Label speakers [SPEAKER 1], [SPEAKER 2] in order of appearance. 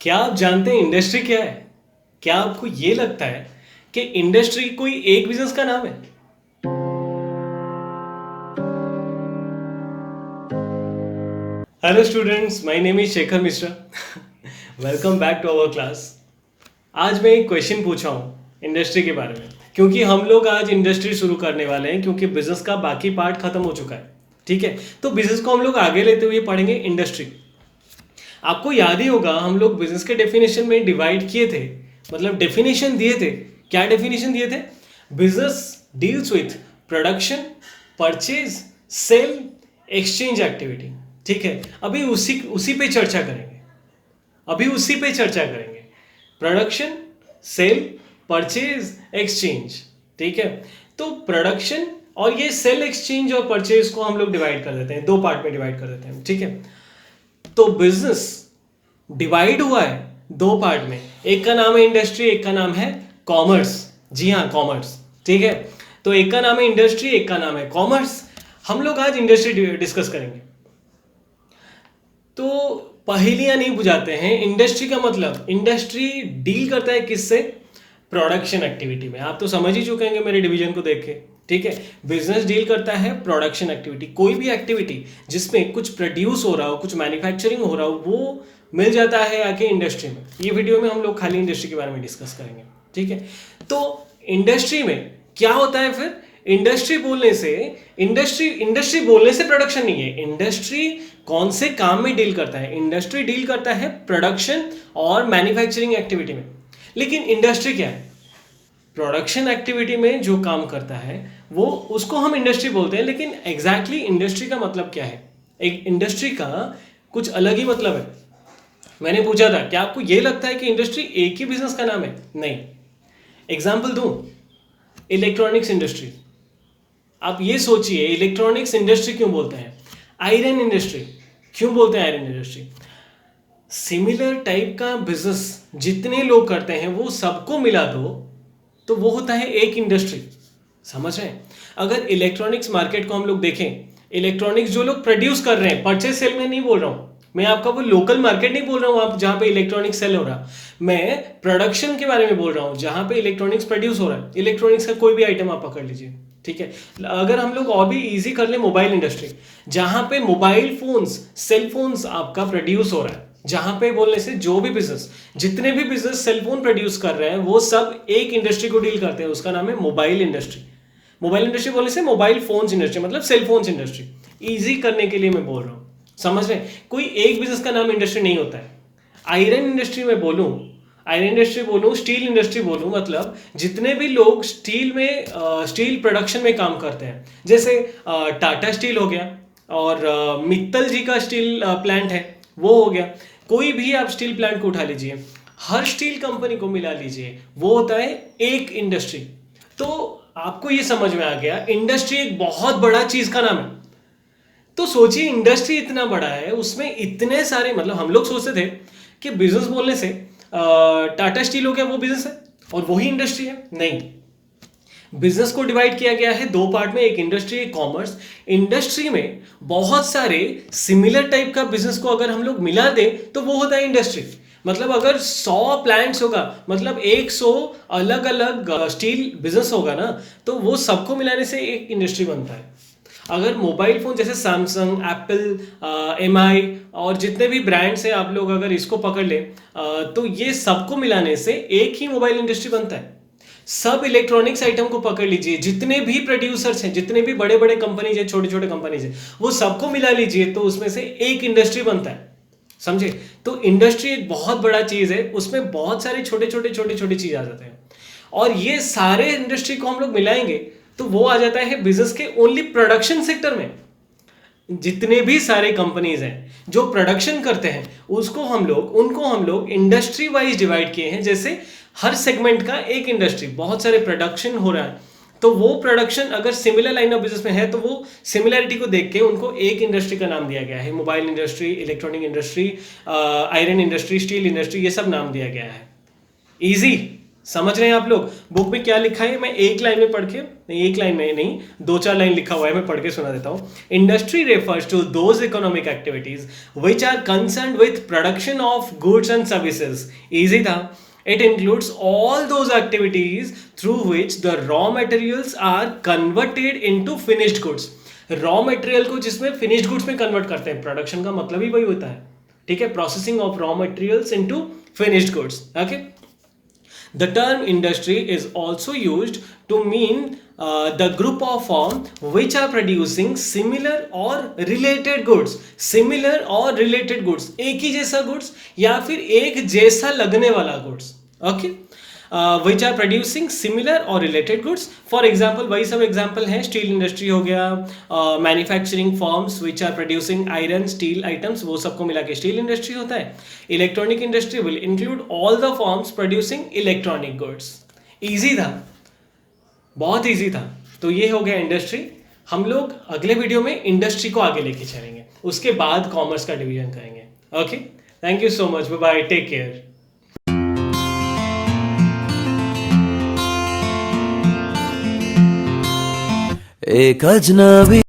[SPEAKER 1] क्या आप जानते हैं इंडस्ट्री क्या है? क्या आपको ये लगता है कि इंडस्ट्री कोई एक बिजनेस का नाम है? Hello students, my name is Shekhar Mishra. Welcome back to our class. आज मैं एक क्वेश्चन पूछा हूँ इंडस्ट्री के बारे में, क्योंकि हम लोग आज इंडस्ट्री शुरू करने वाले हैं, क्योंकि बिजनेस का बाकी पार्ट खत्म हो चुका है। ठीक है, तो बिजनेस को हम लोग आगे लेते हुए पढ़ेंगे इंडस्ट्री। आपको याद ही होगा, हम लोग बिजनेस के डेफिनेशन में डिवाइड किए थे, मतलब डेफिनेशन दिए थे। क्या डेफिनेशन दिए थे? Business deals with production, purchase, sale, exchange activity. ठीक है, अभी उसी उसी पे चर्चा करेंगे। Production, sale, purchase, exchange. ठीक है, तो प्रोडक्शन और ये सेल, एक्सचेंज और परचेज को हम लोग डिवाइड कर देते हैं, दो पार्ट में डिवाइड कर देते हैं। ठीक है, तो बिजनेस डिवाइड हुआ है दो पार्ट में, एक का नाम है इंडस्ट्री, एक का नाम है कॉमर्स। जी हाँ, कॉमर्स। ठीक है, तो एक का नाम है इंडस्ट्री, एक का नाम है कॉमर्स। हम लोग आज इंडस्ट्री डिस्कस करेंगे। तो पहेलियां नहीं बुझाते हैं। इंडस्ट्री का मतलब, इंडस्ट्री डील करता है किससे? प्रोडक्शन एक्टिविटी में। आप तो समझ ही चुके हैं मेरे डिवीजन को देख के। ठीक है, बिजनेस डील करता है प्रोडक्शन एक्टिविटी, कोई भी एक्टिविटी जिसमें कुछ प्रोड्यूस हो रहा हो, कुछ मैन्युफैक्चरिंग हो रहा हो, वो मिल जाता है आके इंडस्ट्री में। ये वीडियो में हम लोग खाली इंडस्ट्री के बारे में डिस्कस करेंगे। ठीक है, तो इंडस्ट्री में क्या होता है फिर? इंडस्ट्री बोलने से प्रोडक्शन नहीं है। इंडस्ट्री कौन से काम में डील करता है? इंडस्ट्री डील करता है प्रोडक्शन और मैन्युफैक्चरिंग एक्टिविटी में। लेकिन इंडस्ट्री क्या है? प्रोडक्शन एक्टिविटी में जो काम करता है वो, उसको हम इंडस्ट्री बोलते हैं। लेकिन एग्जैक्टली इंडस्ट्री का मतलब क्या है? एक इंडस्ट्री का कुछ अलग ही मतलब है। मैंने पूछा था, क्या आपको ये लगता है कि इंडस्ट्री एक ही बिजनेस का नाम है? नहीं। एग्जाम्पल दूं, इलेक्ट्रॉनिक्स इंडस्ट्री। आप ये सोचिए, इलेक्ट्रॉनिक्स इंडस्ट्री क्यों बोलते हैं? आयरन इंडस्ट्री क्यों बोलते हैं? आयरन इंडस्ट्री सिमिलर टाइप का बिजनेस जितने लोग करते हैं वो सबको मिला दो तो वो होता है एक इंडस्ट्री। समझ रहे हैं? अगर इलेक्ट्रॉनिक्स मार्केट को हम लोग देखें, इलेक्ट्रॉनिक्स जो लोग प्रोड्यूस कर रहे हैं, परचेज सेल में नहीं बोल रहा हूं मैं, आपका वो लोकल मार्केट नहीं बोल रहा हूं आप जहां पे इलेक्ट्रॉनिक्स सेल हो रहा, मैं प्रोडक्शन के बारे में बोल रहा हूं जहां पे इलेक्ट्रॉनिक्स प्रोड्यूस हो रहा है। इलेक्ट्रॉनिक्स का कोई भी आइटम आप पकड़ लीजिए। ठीक है, अगर हम लोग और भी इजी कर ले, मोबाइल इंडस्ट्री, जहां पे मोबाइल फोन्स, सेल फोन्स आपका प्रोड्यूस हो रहा है, जहां पे बोलने से जो भी बिजनेस, जितने भी बिजनेस सेलफोन प्रोड्यूस कर रहे हैं वो सब एक इंडस्ट्री को डील करते हैं, उसका नाम है मोबाइल इंडस्ट्री। मोबाइल इंडस्ट्री बोलने से मोबाइल फोन्स इंडस्ट्री, मतलब सेलफोन्स इंडस्ट्री। इजी करने के लिए मैं बोल रहा हूं, समझ रहे हैं? कोई एक बिजनेस का नाम इंडस्ट्री नहीं होता है। आयरन इंडस्ट्री में बोलूं, आयरन इंडस्ट्री बोलूं, स्टील इंडस्ट्री बोलूं, मतलब जितने भी लोग स्टील में, स्टील प्रोडक्शन में काम करते हैं, जैसे टाटा स्टील हो गया और मित्तल जी का स्टील प्लांट है, वो हो गया। कोई भी आप स्टील प्लांट को उठा लीजिए, हर स्टील कंपनी को मिला लीजिए, वो होता है एक इंडस्ट्री। तो आपको ये समझ में आ गया, इंडस्ट्री एक बहुत बड़ा चीज का नाम है। तो सोचिए, इंडस्ट्री इतना बड़ा है, उसमें इतने सारे, मतलब हम लोग सोचते थे कि बिजनेस बोलने से टाटा स्टील हो गया वो बिजनेस है और वही इंडस्ट्री है। नहीं, बिजनेस को डिवाइड किया गया है दो पार्ट में, एक इंडस्ट्री, एक कॉमर्स। इंडस्ट्री में बहुत सारे सिमिलर टाइप का बिजनेस को अगर हम लोग मिला दें तो वो होता है इंडस्ट्री। मतलब अगर 100 प्लांट्स होगा, मतलब 100 अलग अलग स्टील बिजनेस होगा ना, तो वो सबको मिलाने से एक इंडस्ट्री बनता है। अगर मोबाइल फोन जैसे सैमसंग, एप्पल, एमआई और जितने भी ब्रांड्स हैं, आप लोग अगर इसको पकड़ ले, तो ये सबको मिलाने से एक ही मोबाइल इंडस्ट्री बनता है। सब इलेक्ट्रॉनिक्स आइटम को पकड़ लीजिए, जितने भी प्रोड्यूसर्स हैं, जितने भी बड़े बड़े कंपनीज हैं, छोटे छोटे कंपनीज हैं, वो सबको मिला लीजिए तो उसमें से एक इंडस्ट्री बनता है। समझे? तो इंडस्ट्री एक बहुत बड़ा चीज है, उसमें बहुत सारे छोटे छोटे चीज आ जाते हैं, और ये सारे इंडस्ट्री को हम लोग मिलाएंगे तो वो आ जाता है बिजनेस के ओनली प्रोडक्शन सेक्टर में। जितने भी सारे कंपनीज हैं जो प्रोडक्शन करते हैं, उनको हम लोग इंडस्ट्री वाइज डिवाइड किए हैं। जैसे हर सेगमेंट का एक इंडस्ट्री, बहुत सारे प्रोडक्शन हो रहा है, तो वो प्रोडक्शन अगर सिमिलर लाइन ऑफ बिजनेस में है तो वो सिमिलरिटी को देख के उनको एक इंडस्ट्री का नाम दिया गया है। Mobile industry, electronic industry, iron industry, steel industry, ये सब नाम दिया गया है। इजी? समझ रहे हैं आप लोग? बुक में क्या लिखा है मैं एक लाइन में पढ़ के, नहीं एक लाइन में नहीं, 2-4 लाइन लिखा हुआ है, मैं पढ़ के सुना देता हूँ. Industry refers to those economic activities which are concerned with production of goods and services. Easy था. It includes all those activities through which the raw materials are converted into finished goods. Raw material को जिसमें finished goods में convert करते हैं. Production का मतलब ही वही होता है. ठीक है, processing of raw materials into finished goods. Okay. The term industry is also used to mean the group of firms which are producing similar or related goods. Similar or related goods, एक ही जैसा goods या फिर एक जैसा लगने वाला goods. Okay. Which are producing similar or related goods. For example, वही सब example हैं. स्टील इंडस्ट्री हो गया, manufacturing firms which are producing iron steel items, वो सबको मिला के स्टील इंडस्ट्री होता है. Electronic industry will include all the firms producing electronic goods. Easy था, बहुत इजी था. तो ये हो गया इंडस्ट्री. हम लोग अगले वीडियो में इंडस्ट्री को आगे लेके चलेंगे, उसके बाद कॉमर्स का डिवीजन करेंगे. Okay, thank you so much, bye bye, take care.
[SPEAKER 2] एक अजनबी